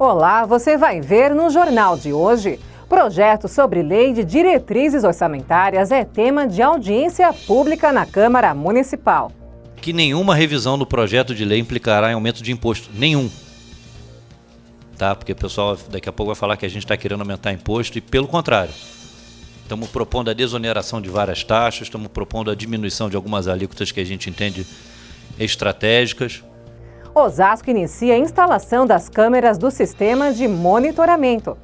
Olá, você vai ver no Jornal de hoje. Projeto sobre lei de diretrizes orçamentárias é tema de audiência pública na Câmara Municipal. Que nenhuma revisão do projeto de lei implicará em aumento de imposto. Nenhum. Tá? Porque o pessoal daqui a pouco vai falar que a gente está querendo aumentar imposto e pelo contrário. Estamos propondo a desoneração de várias taxas, estamos propondo a diminuição de algumas alíquotas que a gente entende estratégicas. Osasco inicia a instalação das câmeras do sistema de monitoramento.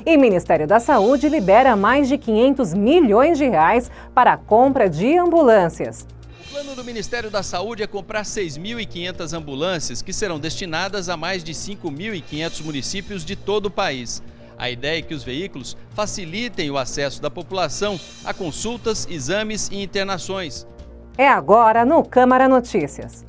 E o Ministério da Saúde libera mais de 500 milhões de reais para a compra de ambulâncias. O plano do Ministério da Saúde é comprar 6.500 ambulâncias que serão destinadas a mais de 5.500 municípios de todo o país. A ideia é que os veículos facilitem o acesso da população a consultas, exames e internações. É agora no Câmara Notícias.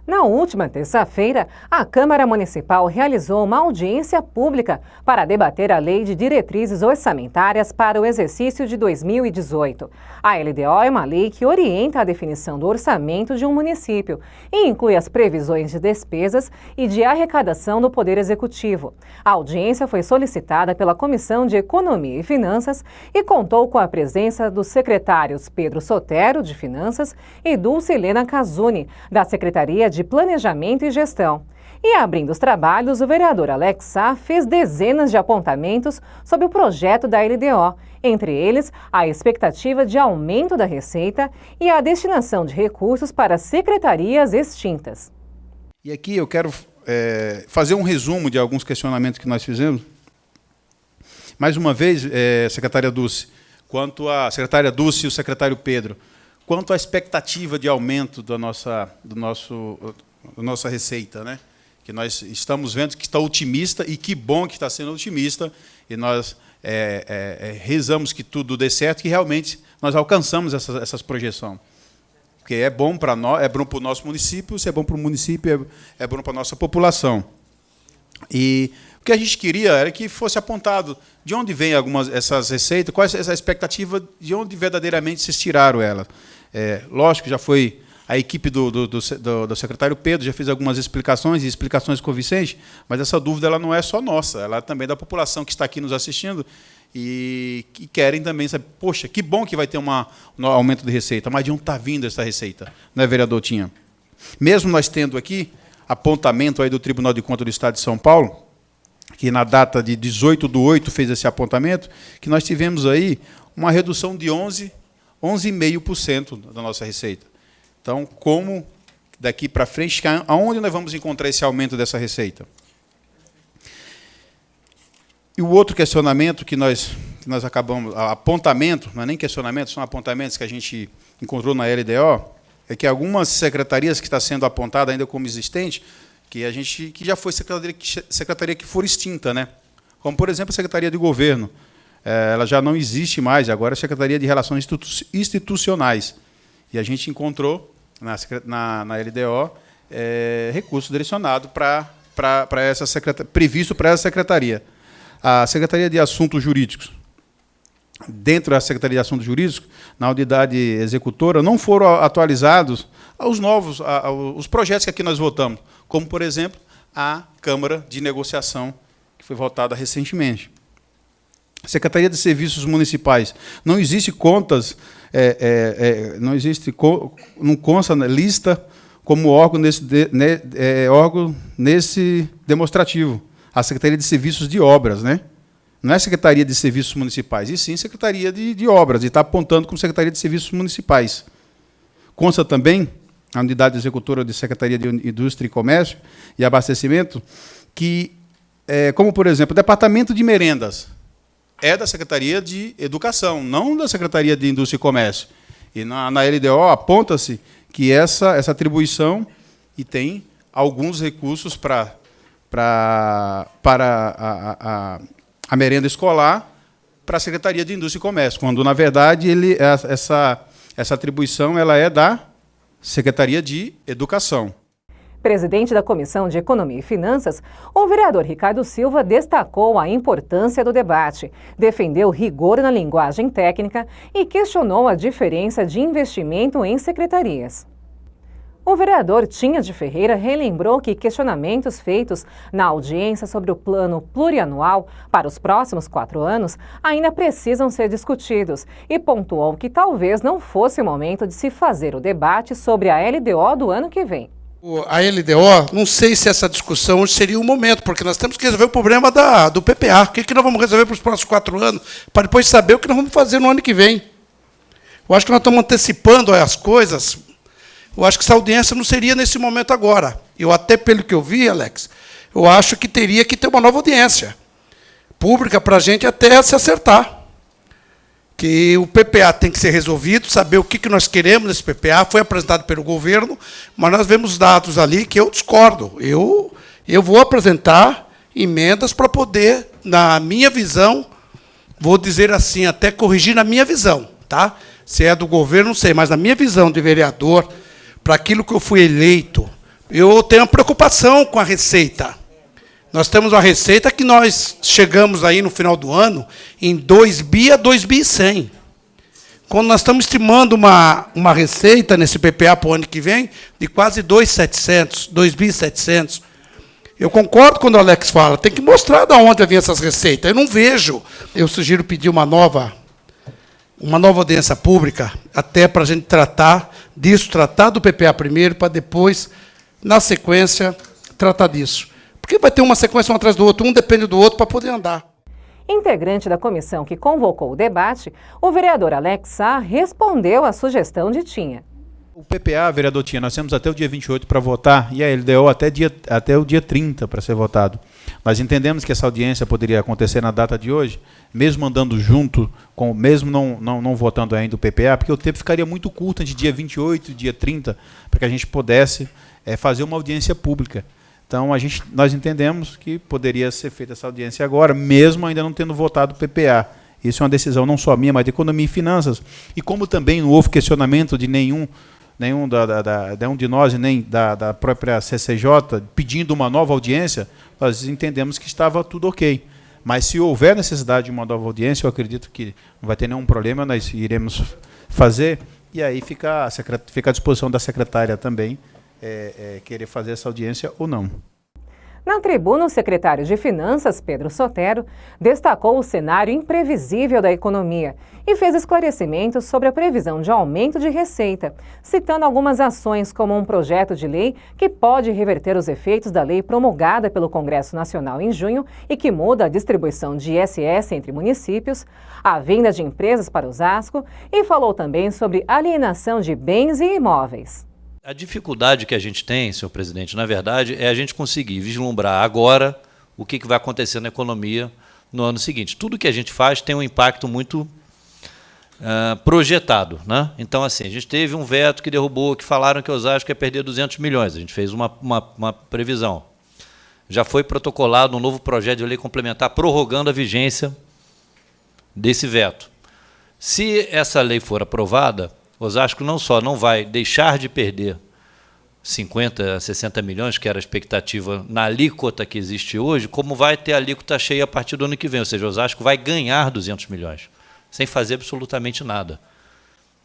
Na última terça-feira, a Câmara Municipal realizou uma audiência pública para debater a Lei de Diretrizes Orçamentárias para o exercício de 2018. A LDO é uma lei que orienta a definição do orçamento de um município e inclui as previsões de despesas e de arrecadação do Poder Executivo. A audiência foi solicitada pela Comissão de Economia e Finanças e contou com a presença dos secretários Pedro Sotero, de Finanças, e Dulce Helena Casuni, da Secretaria de Planejamento e Gestão. E abrindo os trabalhos, o vereador Alex Sá fez dezenas de apontamentos sobre o projeto da LDO, entre eles a expectativa de aumento da receita e a destinação de recursos para secretarias extintas. E aqui eu quero fazer um resumo de alguns questionamentos que nós fizemos. Mais uma vez, secretária Dulce, quanto a secretária Dulce e o secretário Pedro, quanto à expectativa de aumento da nossa receita, né? Que nós estamos vendo que está otimista, e que bom que está sendo otimista, e nós rezamos que tudo dê certo, que realmente nós alcançamos essas projeções. Porque é bom para nós, é bom para o nosso município, se é bom para o município, é bom para a nossa população. E o que a gente queria era que fosse apontado de onde vêm essas receitas, qual é essa expectativa, de onde verdadeiramente se tiraram elas. Lógico que já foi a equipe do secretário Pedro, já fez algumas explicações com o Vicente, mas essa dúvida ela não é só nossa, ela é também da população que está aqui nos assistindo e que querem também saber, poxa, que bom que vai ter um aumento de receita, mas de onde está vindo essa receita, né, vereador Tinha? Mesmo nós tendo aqui apontamento aí do Tribunal de Contas do Estado de São Paulo, que na data de 18/8 fez esse apontamento, que nós tivemos aí uma redução de 11,5% da nossa receita. Então, como daqui para frente, aonde nós vamos encontrar esse aumento dessa receita? E o outro questionamento que nós acabamos, apontamento, não é nem questionamento, são apontamentos que a gente encontrou na LDO, é que algumas secretarias que estão sendo apontadas ainda como existentes, que já foi secretaria que for extinta, né? Como, por exemplo, a Secretaria de Governo. Ela já não existe mais, agora é a Secretaria de Relações Institucionais. E a gente encontrou na LDO recurso direcionado previsto para essa secretaria. A Secretaria de Assuntos Jurídicos. Dentro da Secretaria de Assuntos Jurídicos, na unidade executora, não foram atualizados os projetos que aqui nós votamos, como, por exemplo, a Câmara de Negociação, que foi votada recentemente. Secretaria de Serviços Municipais. Não existe contas, não consta na lista como órgão nesse demonstrativo. A Secretaria de Serviços de Obras, né? Não é Secretaria de Serviços Municipais, e sim Secretaria de Obras, e está apontando como Secretaria de Serviços Municipais. Consta também a unidade executora de Secretaria de Indústria e Comércio e Abastecimento, que, como, por exemplo, o Departamento de Merendas, é da Secretaria de Educação, não da Secretaria de Indústria e Comércio. E na LDO aponta-se que essa atribuição e tem alguns recursos para a merenda escolar para a Secretaria de Indústria e Comércio, quando, na verdade, essa atribuição ela é da Secretaria de Educação. Presidente da Comissão de Economia e Finanças, o vereador Ricardo Silva destacou a importância do debate, defendeu rigor na linguagem técnica e questionou a diferença de investimento em secretarias. O vereador Tinha de Ferreira relembrou que questionamentos feitos na audiência sobre o plano plurianual para os próximos 4 anos ainda precisam ser discutidos e pontuou que talvez não fosse o momento de se fazer o debate sobre a LDO do ano que vem. A LDO, não sei se essa discussão hoje seria o momento, porque nós temos que resolver o problema do PPA. O que nós vamos resolver para os próximos 4 anos, para depois saber o que nós vamos fazer no ano que vem. Eu acho que nós estamos antecipando as coisas. Eu acho que essa audiência não seria nesse momento agora. Eu, até pelo que eu vi, Alex, eu acho que teria que ter uma nova audiência pública para a gente até se acertar. Que o PPA tem que ser resolvido, saber o que nós queremos nesse PPA, foi apresentado pelo governo, mas nós vemos dados ali que eu discordo. Eu vou apresentar emendas para poder, na minha visão, vou dizer assim, até corrigir na minha visão, tá? Se é do governo, não sei, mas na minha visão de vereador, para aquilo que eu fui eleito, eu tenho uma preocupação com a receita. Nós temos uma receita que nós chegamos aí no final do ano em 2 bi a 2 bi e 100. Quando nós estamos estimando uma receita nesse PPA para o ano que vem de quase 2.700, 2 bi e 700. Eu concordo quando o Alex fala, tem que mostrar de onde vêm essas receitas. Eu não vejo. Eu sugiro pedir uma nova audiência pública, até para a gente tratar disso, tratar do PPA primeiro, para depois, na sequência, tratar disso. Porque vai ter uma sequência um atrás do outro, um depende do outro para poder andar. Integrante da comissão que convocou o debate, o vereador Alex Sá respondeu à sugestão de Tinha. O PPA, vereador Tinha, nós temos até o dia 28 para votar e a LDO até o dia 30 para ser votado. Nós entendemos que essa audiência poderia acontecer na data de hoje, mesmo andando junto, mesmo não votando ainda o PPA, porque o tempo ficaria muito curto entre dia 28 e dia 30, para que a gente pudesse fazer uma audiência pública. Então, nós entendemos que poderia ser feita essa audiência agora, mesmo ainda não tendo votado o PPA. Isso é uma decisão não só minha, mas de Economia e Finanças. E como também não houve questionamento de nenhum de nós, nem da própria CCJ, pedindo uma nova audiência, nós entendemos que estava tudo ok. Mas se houver necessidade de uma nova audiência, eu acredito que não vai ter nenhum problema, nós iremos fazer, e aí fica à disposição da secretária também, querer fazer essa audiência ou não. Na tribuna, o secretário de Finanças, Pedro Sotero, destacou o cenário imprevisível da economia e fez esclarecimentos sobre a previsão de aumento de receita, citando algumas ações como um projeto de lei que pode reverter os efeitos da lei promulgada pelo Congresso Nacional em junho e que muda a distribuição de ISS entre municípios, a venda de empresas para Osasco e falou também sobre alienação de bens e imóveis. A dificuldade que a gente tem, senhor presidente, na verdade, é a gente conseguir vislumbrar agora o que vai acontecer na economia no ano seguinte. Tudo que a gente faz tem um impacto muito projetado, né? Então, assim, a gente teve um veto que derrubou, que falaram que Osasco ia perder 200 milhões. A gente fez uma previsão. Já foi protocolado um novo projeto de lei complementar prorrogando a vigência desse veto. Se essa lei for aprovada, Osasco não só não vai deixar de perder 50 a 60 milhões, que era a expectativa na alíquota que existe hoje, como vai ter a alíquota cheia a partir do ano que vem. Ou seja, Osasco vai ganhar 200 milhões, sem fazer absolutamente nada.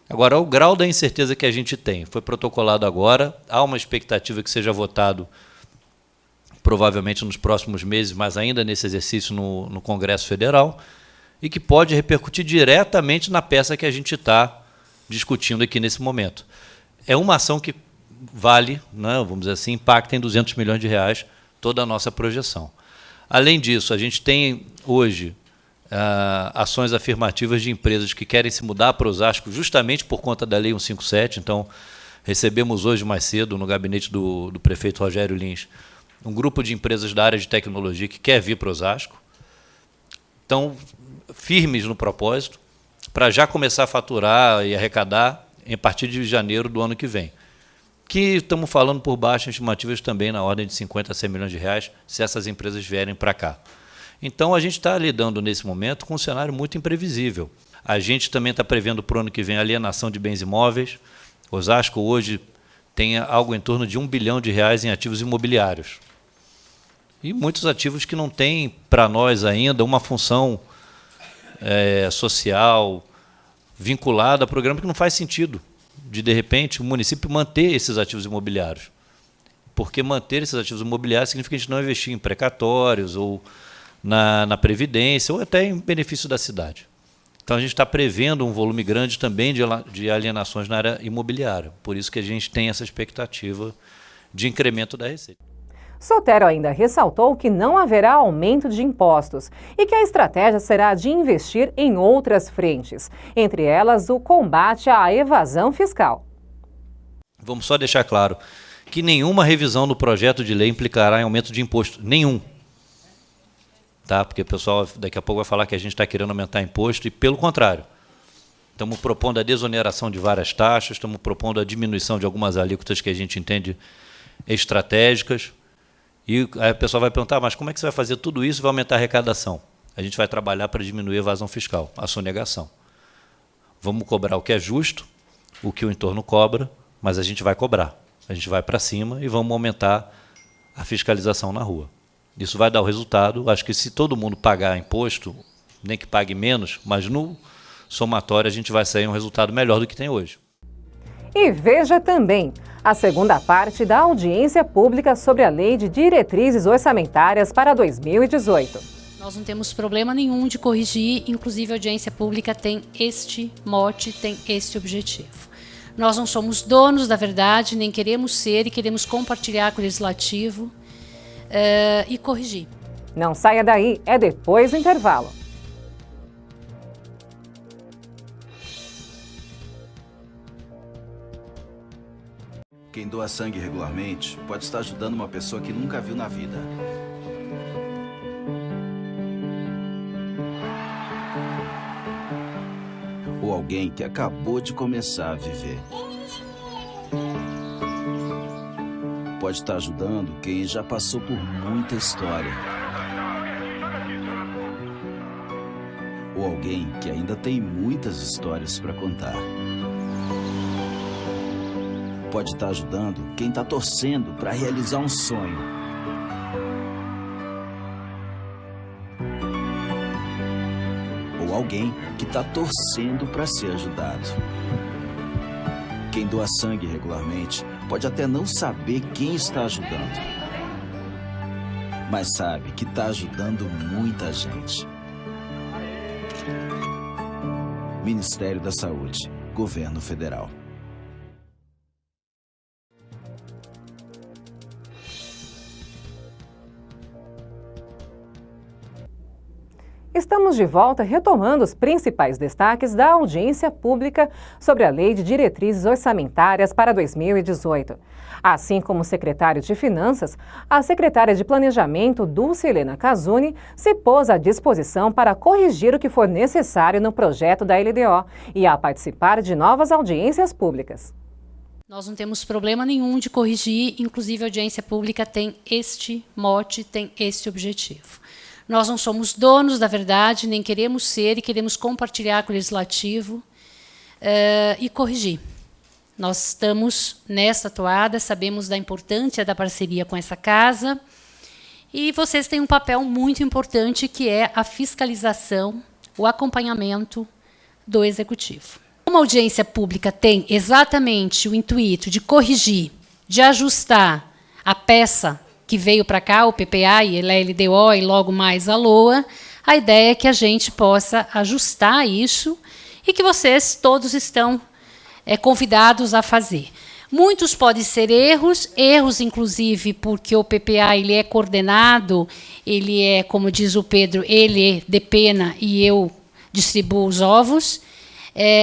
Agora, o grau da incerteza que a gente tem, foi protocolado agora, há uma expectativa que seja votado provavelmente nos próximos meses, mas ainda nesse exercício no Congresso Federal, e que pode repercutir diretamente na peça que a gente está discutindo aqui nesse momento. É uma ação que vale, né, vamos dizer assim, impacta em 200 milhões de reais toda a nossa projeção. Além disso, a gente tem hoje ações afirmativas de empresas que querem se mudar para Osasco justamente por conta da Lei 157. Então, recebemos hoje mais cedo, no gabinete do prefeito Rogério Lins, um grupo de empresas da área de tecnologia que quer vir para Osasco. Estão firmes no propósito, para já começar a faturar e arrecadar a partir de janeiro do ano que vem. Que estamos falando por baixas estimativas também na ordem de 50 a 100 milhões de reais, se essas empresas vierem para cá. Então, a gente está lidando, nesse momento, com um cenário muito imprevisível. A gente também está prevendo para o ano que vem alienação de bens imóveis. Osasco hoje tenha algo em torno de R$ 1 bilhão em ativos imobiliários. E muitos ativos que não têm, para nós ainda, uma função social vinculada a programa que não faz sentido de repente, o município manter esses ativos imobiliários. Porque manter esses ativos imobiliários significa a gente não investir em precatórios ou na Previdência, ou até em benefício da cidade. Então, a gente está prevendo um volume grande também de alienações na área imobiliária. Por isso que a gente tem essa expectativa de incremento da receita. Sotero ainda ressaltou que não haverá aumento de impostos e que a estratégia será de investir em outras frentes, entre elas o combate à evasão fiscal. Vamos só deixar claro que nenhuma revisão do projeto de lei implicará em aumento de imposto, nenhum. Tá? Porque o pessoal daqui a pouco vai falar que a gente está querendo aumentar imposto e, pelo contrário, estamos propondo a desoneração de várias taxas, estamos propondo a diminuição de algumas alíquotas que a gente entende estratégicas. E aí o pessoal vai perguntar, mas como é que você vai fazer tudo isso e vai aumentar a arrecadação? A gente vai trabalhar para diminuir a evasão fiscal, a sonegação. Vamos cobrar o que é justo, o que o entorno cobra, mas a gente vai cobrar. A gente vai para cima e vamos aumentar a fiscalização na rua. Isso vai dar o resultado. Acho que se todo mundo pagar imposto, nem que pague menos, mas no somatório a gente vai sair um resultado melhor do que tem hoje. E veja também a segunda parte da audiência pública sobre a Lei de Diretrizes Orçamentárias para 2018. Nós não temos problema nenhum de corrigir, inclusive a audiência pública tem este mote, tem este objetivo. Nós não somos donos da verdade, nem queremos ser e queremos compartilhar com o Legislativo e corrigir. Não saia daí, é depois do intervalo. Quem doa sangue regularmente pode estar ajudando uma pessoa que nunca viu na vida. Ou alguém que acabou de começar a viver. Pode estar ajudando quem já passou por muita história. Ou alguém que ainda tem muitas histórias para contar. Pode estar ajudando quem está torcendo para realizar um sonho. Ou alguém que está torcendo para ser ajudado. Quem doa sangue regularmente pode até não saber quem está ajudando, mas sabe que está ajudando muita gente. Ministério da Saúde, Governo Federal. Estamos de volta retomando os principais destaques da audiência pública sobre a Lei de Diretrizes Orçamentárias para 2018. Assim como o secretário de Finanças, a secretária de Planejamento, Dulce Helena Casuni, se pôs à disposição para corrigir o que for necessário no projeto da LDO e a participar de novas audiências públicas. Nós não temos problema nenhum de corrigir, inclusive a audiência pública tem este mote, tem este objetivo. Nós não somos donos da verdade, nem queremos ser e queremos compartilhar com o Legislativo e corrigir. Nós estamos nesta toada, sabemos da importância da parceria com essa casa e vocês têm um papel muito importante que é a fiscalização, o acompanhamento do Executivo. Como a audiência pública tem exatamente o intuito de corrigir, de ajustar a peça que veio para cá, o PPA e a LDO e logo mais a LOA, a ideia é que a gente possa ajustar isso e que vocês todos estão convidados a fazer. Muitos podem ser erros inclusive porque o PPA ele é coordenado, ele é, como diz o Pedro, ele depena e eu distribuo os ovos.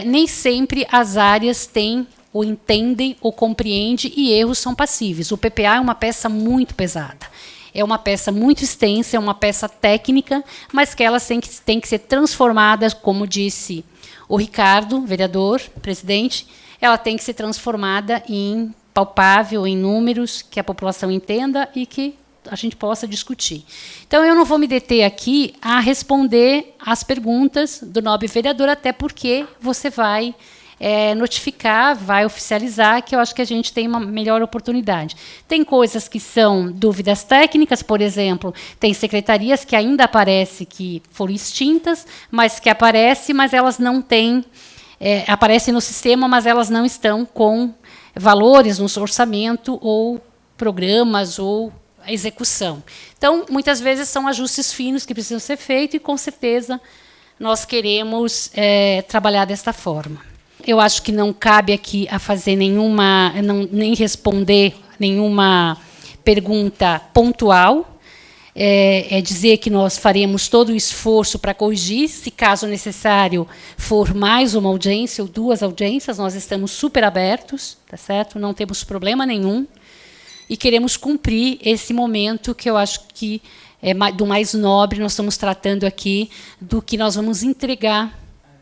Nem sempre as áreas têm ou entendem ou compreendem e erros são passíveis. O PPA é uma peça muito pesada. É uma peça muito extensa, é uma peça técnica, mas que ela tem que ser transformada, como disse o Ricardo, vereador, presidente, ela tem que ser transformada em palpável, em números, que a população entenda e que a gente possa discutir. Então, eu não vou me deter aqui a responder às perguntas do nobre vereador, até porque você vai notificar, vai oficializar, que eu acho que a gente tem uma melhor oportunidade. Tem coisas que são dúvidas técnicas, por exemplo, tem secretarias que ainda aparece que foram extintas, mas que aparecem, mas elas não têm, aparecem no sistema, mas elas não estão com valores no orçamento ou programas ou execução. Então, muitas vezes são ajustes finos que precisam ser feitos e, com certeza, nós queremos trabalhar desta forma. Eu acho que não cabe aqui a fazer nenhuma, nem responder nenhuma pergunta pontual. Dizer que nós faremos todo o esforço para corrigir, se caso necessário for mais uma audiência ou 2 audiências, nós estamos super abertos, tá certo? Não temos problema nenhum e queremos cumprir esse momento que eu acho que é do mais nobre. Nós estamos tratando aqui do que nós vamos entregar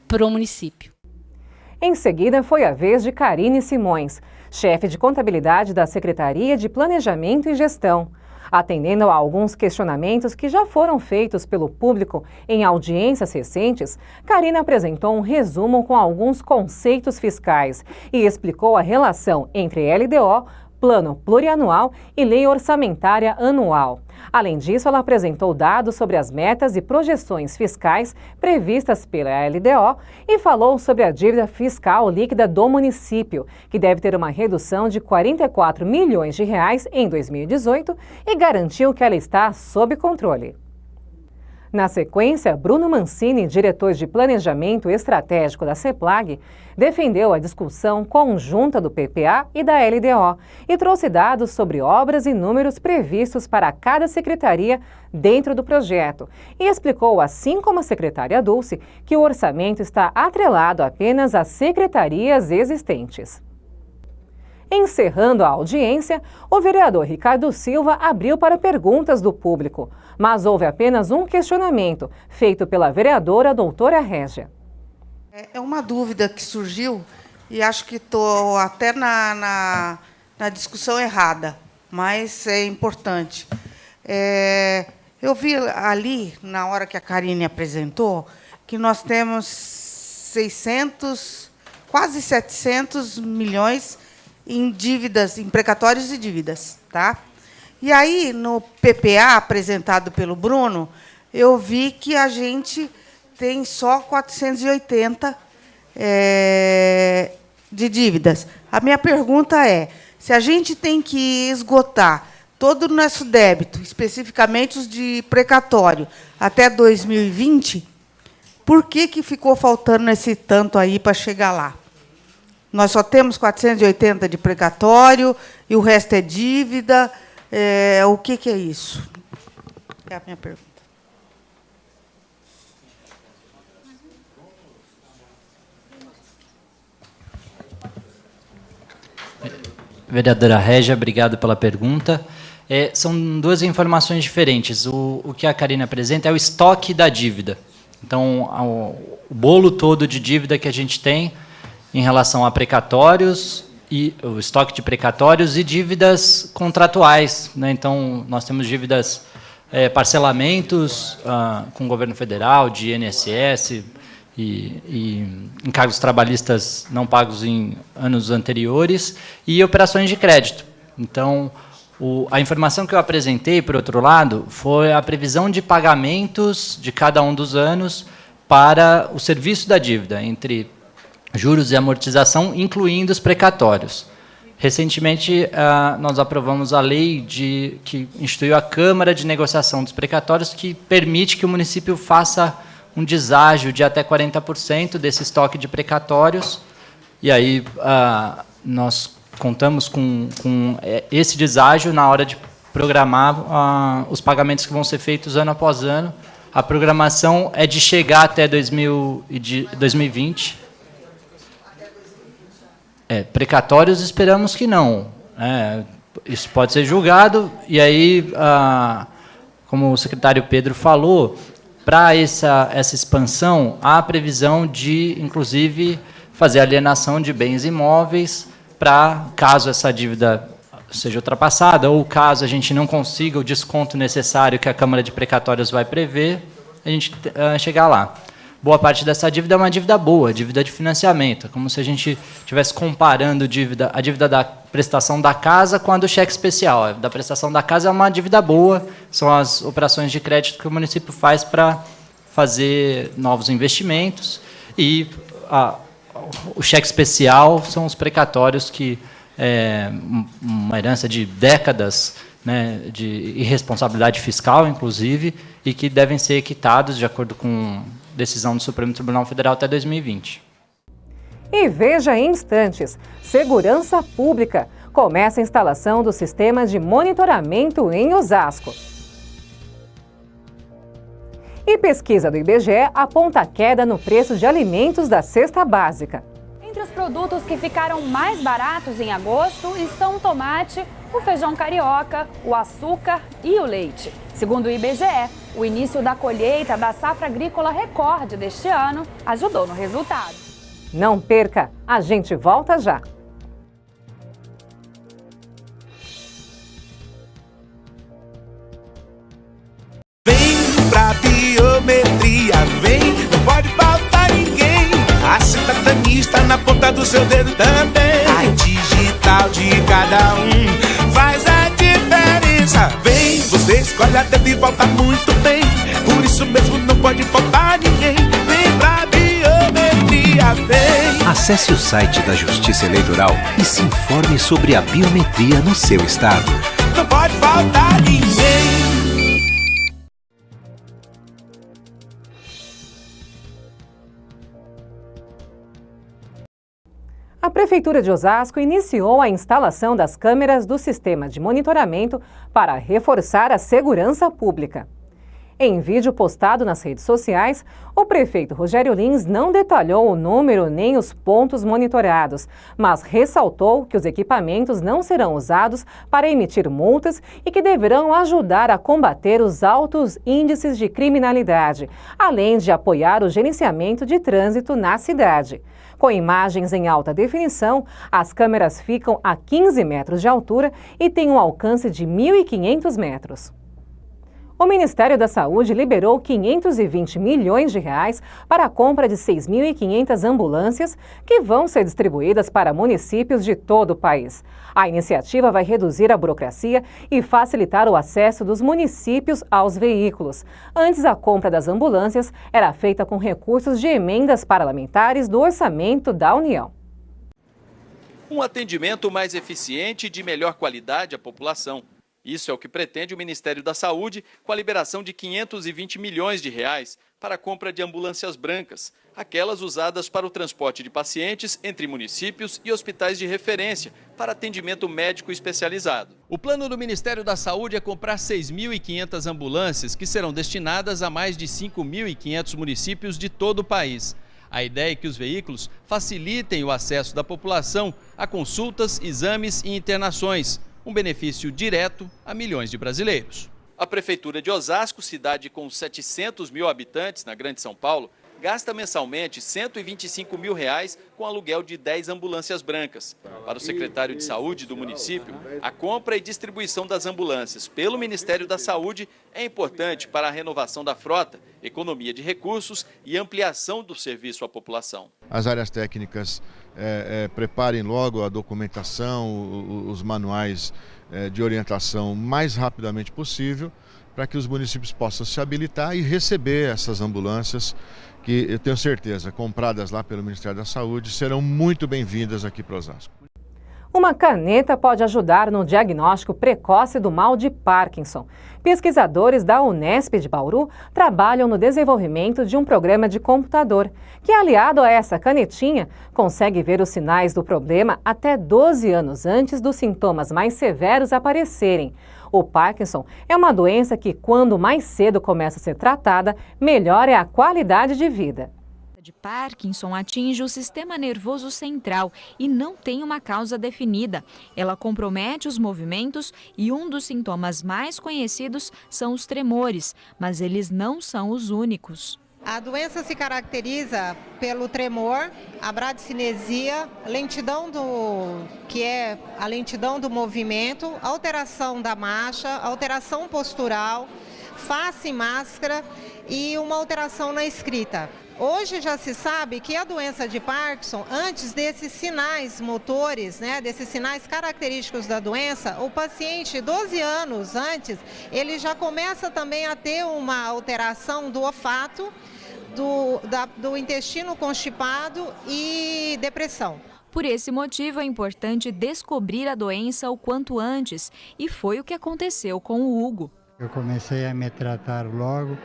para o município. Em seguida, foi a vez de Karine Simões, chefe de contabilidade da Secretaria de Planejamento e Gestão. Atendendo a alguns questionamentos que já foram feitos pelo público em audiências recentes, Karine apresentou um resumo com alguns conceitos fiscais e explicou a relação entre LDO, Plano Plurianual e Lei Orçamentária Anual. Além disso, ela apresentou dados sobre as metas e projeções fiscais previstas pela LDO e falou sobre a dívida fiscal líquida do município, que deve ter uma redução de R$ 44 milhões em 2018 e garantiu que ela está sob controle. Na sequência, Bruno Mancini, diretor de Planejamento Estratégico da CEPLAG, defendeu a discussão conjunta do PPA e da LDO e trouxe dados sobre obras e números previstos para cada secretaria dentro do projeto e explicou, assim como a secretária Dulce, que o orçamento está atrelado apenas às secretarias existentes. Encerrando a audiência, o vereador Ricardo Silva abriu para perguntas do público, mas houve apenas um questionamento, feito pela vereadora doutora Régia. É uma dúvida que surgiu, e acho que estou até na discussão errada, mas é importante. Eu vi ali, na hora que a Karine apresentou, que nós temos 600, quase 700 milhões em dívidas, em precatórios e dívidas, tá? E aí, no PPA apresentado pelo Bruno, eu vi que a gente tem só 480 de dívidas. A minha pergunta é, se a gente tem que esgotar todo o nosso débito, especificamente os de precatório, até 2020, por que ficou faltando esse tanto aí para chegar lá? Nós só temos 480 de precatório e o resto é dívida. O que é isso? É a minha pergunta. Vereadora Régia, obrigado pela pergunta. São 2 informações diferentes. O que a Karine apresenta é o estoque da dívida. Então, o bolo todo de dívida que a gente tem em relação a precatórios, e o estoque de precatórios e dívidas contratuais, né? Então, nós temos dívidas, parcelamentos com o governo federal, de INSS e encargos trabalhistas não pagos em anos anteriores, e operações de crédito. Então, a informação que eu apresentei, por outro lado, foi a previsão de pagamentos de cada um dos anos para o serviço da dívida, entre juros e amortização, incluindo os precatórios. Recentemente, nós aprovamos a lei que instituiu a Câmara de Negociação dos Precatórios, que permite que o município faça um deságio de até 40% desse estoque de precatórios. E aí nós contamos com esse deságio na hora de programar os pagamentos que vão ser feitos ano após ano. A programação é de chegar até 2020. Precatórios esperamos que não. Isso pode ser julgado, e aí, como o secretário Pedro falou, para essa expansão, há a previsão de, inclusive, fazer alienação de bens imóveis para, caso essa dívida seja ultrapassada, ou caso a gente não consiga o desconto necessário que a Câmara de Precatórios vai prever, a gente chegar lá. boa parte dessa dívida é uma dívida boa, dívida de financiamento. É como se a gente estivesse comparando a dívida da prestação da casa com a do cheque especial. A da prestação da casa é uma dívida boa, são as operações de crédito que o município faz para fazer novos investimentos, e o cheque especial são os precatórios, que é uma herança de décadas, né, de irresponsabilidade fiscal, inclusive, e que devem ser quitados de acordo com decisão do Supremo Tribunal Federal até 2020. E veja em instantes, segurança pública. Começa a instalação do sistema de monitoramento em Osasco. E pesquisa do IBGE aponta queda no preço de alimentos da cesta básica. Entre os produtos que ficaram mais baratos em agosto estão o tomate, o feijão carioca, o açúcar e o leite. Segundo o IBGE, o início da colheita da safra agrícola recorde deste ano ajudou no resultado. Não perca, a gente volta já. Vem pra biometria, vem, não pode faltar ninguém. A cidadania está na ponta do seu dedo também. A digital de cada um faz a diferença. Vem, você escolhe a dedo e volta muito bem. Por isso mesmo não pode faltar ninguém. Vem pra biometria, vem. Acesse o site da Justiça Eleitoral e se informe sobre a biometria no seu estado. Não pode faltar ninguém. A Prefeitura de Osasco iniciou a instalação das câmeras do sistema de monitoramento para reforçar a segurança pública. Em vídeo postado nas redes sociais, o prefeito Rogério Lins não detalhou o número nem os pontos monitorados, mas ressaltou que os equipamentos não serão usados para emitir multas e que deverão ajudar a combater os altos índices de criminalidade, além de apoiar o gerenciamento de trânsito na cidade. Com imagens em alta definição, as câmeras ficam a 15 metros de altura e têm um alcance de 1.500 metros. O Ministério da Saúde liberou 520 milhões de reais para a compra de 6.500 ambulâncias que vão ser distribuídas para municípios de todo o país. A iniciativa vai reduzir a burocracia e facilitar o acesso dos municípios aos veículos. Antes, a compra das ambulâncias era feita com recursos de emendas parlamentares do orçamento da União. Um atendimento mais eficiente e de melhor qualidade à população. Isso é o que pretende o Ministério da Saúde com a liberação de 520 milhões de reais para a compra de ambulâncias brancas, aquelas usadas para o transporte de pacientes entre municípios e hospitais de referência para atendimento médico especializado. O plano do Ministério da Saúde é comprar 6.500 ambulâncias que serão destinadas a mais de 5.500 municípios de todo o país. A ideia é que os veículos facilitem o acesso da população a consultas, exames e internações. Um benefício direto a milhões de brasileiros. A Prefeitura de Osasco, cidade com 700 mil habitantes na Grande São Paulo, gasta mensalmente R$ 125 mil com aluguel de 10 ambulâncias brancas. Para o secretário de Saúde do município, a compra e distribuição das ambulâncias pelo Ministério da Saúde é importante para a renovação da frota, economia de recursos e ampliação do serviço à população. As áreas técnicas preparem logo a documentação, os manuais de orientação o mais rapidamente possível, para que os municípios possam se habilitar e receber essas ambulâncias, que eu tenho certeza, compradas lá pelo Ministério da Saúde, serão muito bem-vindas aqui para Osasco. Uma caneta pode ajudar no diagnóstico precoce do mal de Parkinson. Pesquisadores da Unesp de Bauru trabalham no desenvolvimento de um programa de computador que, aliado a essa canetinha, consegue ver os sinais do problema até 12 anos antes dos sintomas mais severos aparecerem. O Parkinson é uma doença que, quando mais cedo começa a ser tratada, melhor é a qualidade de vida. De Parkinson atinge o sistema nervoso central e não tem uma causa definida. Ela compromete os movimentos e um dos sintomas mais conhecidos são os tremores, mas eles não são os únicos. A doença se caracteriza pelo tremor, a bradicinesia, que é a lentidão do movimento, alteração da marcha, alteração postural, face e máscara e uma alteração na escrita. Hoje já se sabe que a doença de Parkinson, antes desses sinais motores, né, desses sinais característicos da doença, o paciente 12 anos antes, ele já começa também a ter uma alteração do olfato, do intestino constipado e depressão. Por esse motivo, é importante descobrir a doença o quanto antes, e foi o que aconteceu com o Hugo. Eu comecei a me tratar logo,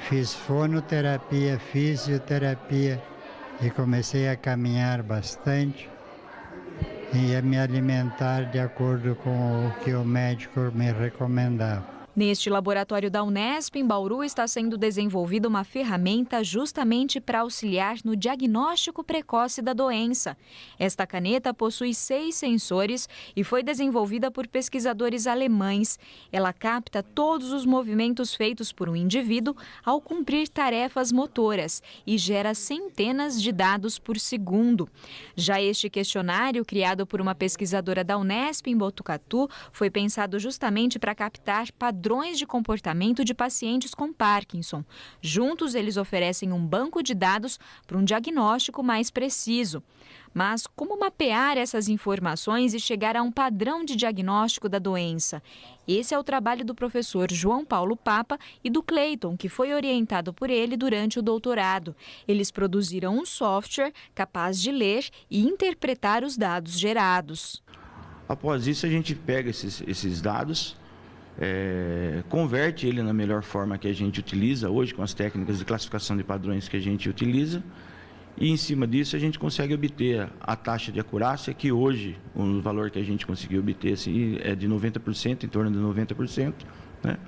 fiz fonoterapia, fisioterapia e comecei a caminhar bastante e a me alimentar de acordo com o que o médico me recomendava. Neste laboratório da Unesp, em Bauru, está sendo desenvolvida uma ferramenta justamente para auxiliar no diagnóstico precoce da doença. Esta caneta possui 6 sensores e foi desenvolvida por pesquisadores alemães. Ela capta todos os movimentos feitos por um indivíduo ao cumprir tarefas motoras e gera centenas de dados por segundo. Já este questionário, criado por uma pesquisadora da Unesp em Botucatu, foi pensado justamente para captar padrões de comportamento de pacientes com Parkinson. Juntos, eles oferecem um banco de dados para um diagnóstico mais preciso. Mas como mapear essas informações e chegar a um padrão de diagnóstico da doença? Esse é o trabalho do professor João Paulo Papa e do Cleiton, que foi orientado por ele durante o doutorado. Eles produziram um software capaz de ler e interpretar os dados gerados. Após isso, a gente pega esses dados, converte ele na melhor forma que a gente utiliza hoje, com as técnicas de classificação de padrões que a gente utiliza, e em cima disso a gente consegue obter a taxa de acurácia, que hoje o valor que a gente conseguiu obter assim, é de 90%, em torno de 90%, né?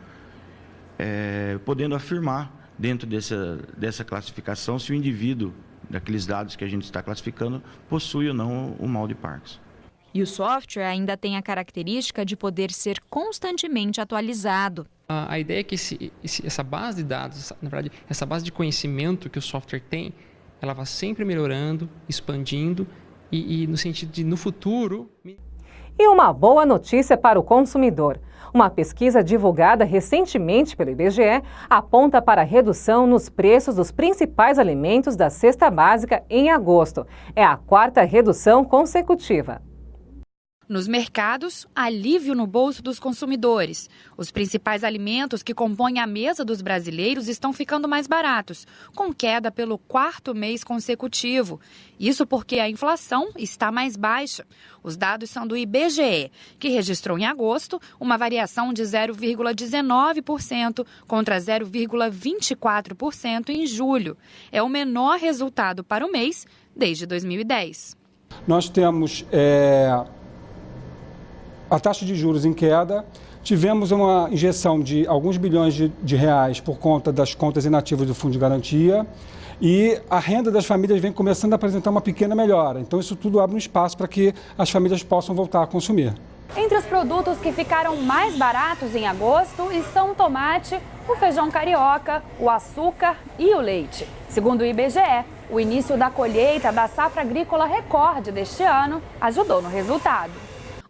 Podendo afirmar dentro dessa classificação se o indivíduo, daqueles dados que a gente está classificando, possui ou não o mal de Parkinson. E o software ainda tem a característica de poder ser constantemente atualizado. A ideia é que essa base de dados, na verdade, essa base de conhecimento que o software tem, ela vai sempre melhorando, expandindo e no sentido de, no futuro... E uma boa notícia para o consumidor. Uma pesquisa divulgada recentemente pelo IBGE aponta para a redução nos preços dos principais alimentos da cesta básica em agosto. É a 4ª redução consecutiva. Nos mercados, alívio no bolso dos consumidores. Os principais alimentos que compõem a mesa dos brasileiros estão ficando mais baratos, com queda pelo 4º mês consecutivo. Isso porque a inflação está mais baixa. Os dados são do IBGE, que registrou em agosto uma variação de 0,19% contra 0,24% em julho. É o menor resultado para o mês desde 2010. Nós temos a taxa de juros em queda, tivemos uma injeção de alguns bilhões de reais por conta das contas inativas do Fundo de Garantia e a renda das famílias vem começando a apresentar uma pequena melhora. Então isso tudo abre um espaço para que as famílias possam voltar a consumir. Entre os produtos que ficaram mais baratos em agosto estão o tomate, o feijão carioca, o açúcar e o leite. Segundo o IBGE, o início da colheita da safra agrícola recorde deste ano ajudou no resultado.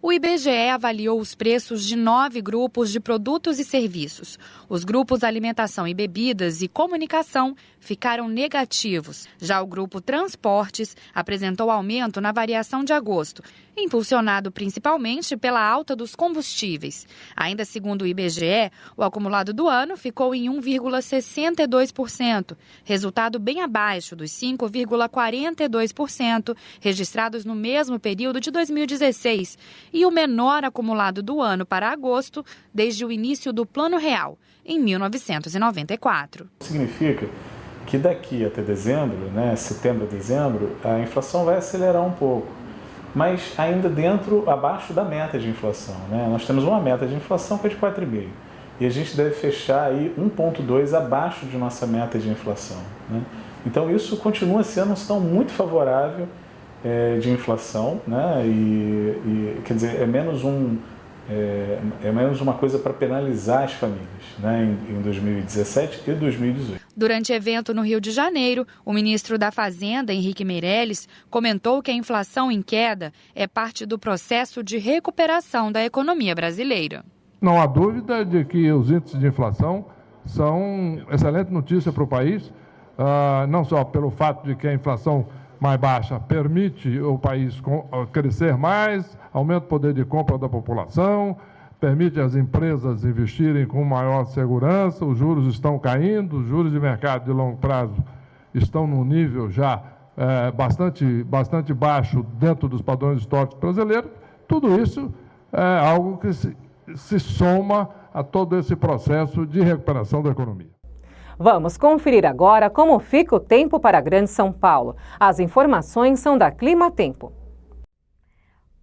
O IBGE avaliou os preços de 9 grupos de produtos e serviços. Os grupos alimentação e bebidas e comunicação ficaram negativos. Já o grupo transportes apresentou aumento na variação de agosto, impulsionado principalmente pela alta dos combustíveis. Ainda segundo o IBGE, o acumulado do ano ficou em 1,62%, resultado bem abaixo dos 5,42% registrados no mesmo período de 2016 e o menor acumulado do ano para agosto desde o início do Plano Real, em 1994. Significa que daqui até dezembro, setembro a dezembro, a inflação vai acelerar um pouco, mas ainda abaixo da meta de inflação. Nós temos uma meta de inflação que é de 4,5%, e a gente deve fechar aí 1,2% abaixo de nossa meta de inflação. Então isso continua sendo um sinal muito favorável de inflação, quer dizer, é menos uma coisa para penalizar as famílias, em 2017 e 2018. Durante evento no Rio de Janeiro, o ministro da Fazenda, Henrique Meirelles, comentou que a inflação em queda é parte do processo de recuperação da economia brasileira. Não há dúvida de que os índices de inflação são excelente notícia para o país, não só pelo fato de que a inflação mais baixa permite o país crescer mais, aumenta o poder de compra da população, permite as empresas investirem com maior segurança, os juros estão caindo, os juros de mercado de longo prazo estão num nível já bastante baixo dentro dos padrões históricos brasileiros. Tudo isso é algo que se soma a todo esse processo de recuperação da economia. Vamos conferir agora como fica o tempo para a Grande São Paulo. As informações são da Clima Tempo.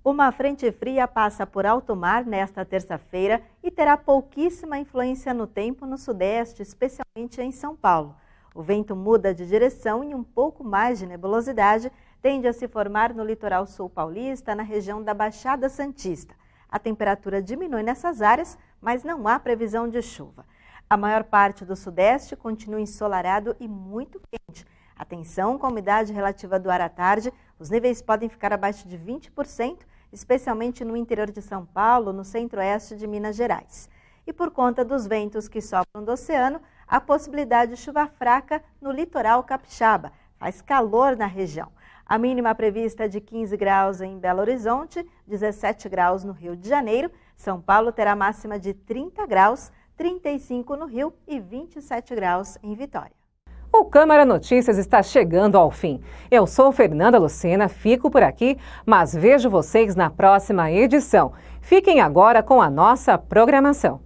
Uma frente fria passa por alto mar nesta terça-feira e terá pouquíssima influência no tempo no sudeste, especialmente em São Paulo. O vento muda de direção e um pouco mais de nebulosidade tende a se formar no litoral sul paulista, na região da Baixada Santista. A temperatura diminui nessas áreas, mas não há previsão de chuva. A maior parte do sudeste continua ensolarado e muito quente. Atenção com a umidade relativa do ar à tarde, os níveis podem ficar abaixo de 20%, especialmente no interior de São Paulo, no centro-oeste de Minas Gerais. E por conta dos ventos que sopram do oceano, há possibilidade de chuva fraca no litoral capixaba. Faz calor na região. A mínima prevista é de 15 graus em Belo Horizonte, 17 graus no Rio de Janeiro. São Paulo terá máxima de 30 graus, 35 no Rio e 27 graus em Vitória. O Câmara Notícias está chegando ao fim. Eu sou Fernanda Lucena, fico por aqui, mas vejo vocês na próxima edição. Fiquem agora com a nossa programação.